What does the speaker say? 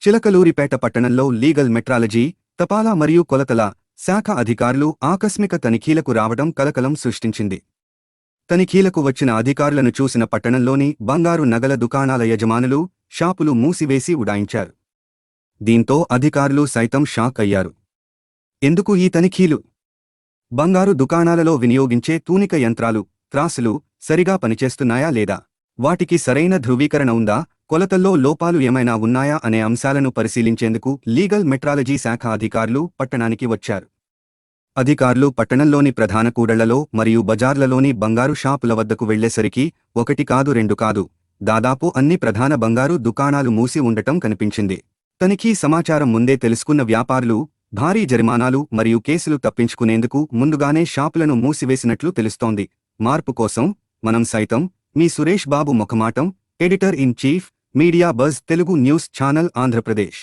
చిలకలూరిపేట పట్టణంలో legal metrology, తపాలా మరియు కొలతల శాఖ అధికారులు ఆకస్మిక తనిఖీలకు రావడం కలకలం సృష్టించింది. తనిఖీలకు వచ్చిన అధికారులను చూసిన పట్టణంలోని బంగారు నగల దుకాణాల యజమానులు షాపులు మూసివేసి ఉడాయించారు. దీంతో అధికారులు సైతం షాక్ అయ్యారు. ఎందుకు ఈ తనిఖీలు? బంగారు దుకాణాలలో వినియోగించే తూనిక యంత్రాలు, త్రాసులు సరిగా పనిచేస్తున్నాయా లేదా? వాటికి సరైన ధృవీకరణ ఉందా? కొలతల్లో లోపాలు ఏమైనా ఉన్నాయా అనే అంశాలను పరిశీలించేందుకు లీగల్ మెట్రాలజీ శాఖ అధికారులు పట్టణానికి వచ్చారు. అధికారులు పట్టణంలోని ప్రధాన కూడళ్లలో మరియు బజార్లలోని బంగారు షాపుల వద్దకు వెళ్లేసరికి ఒకటి కాదు రెండు కాదు, దాదాపు అన్ని ప్రధాన బంగారు దుకాణాలు మూసి ఉండటం కనిపించింది. తనిఖీ సమాచారం ముందే తెలుసుకున్న వ్యాపారులు భారీ జరిమానాలు మరియు కేసులు తప్పించుకునేందుకు ముందుగానే షాపులను మూసివేసినట్లు తెలుస్తోంది. మార్పు కోసం మనం సైతం మీ సురేష్ బాబు ముఖమాటం, editor in chief, media buzz Telugu news channel Andhra Pradesh.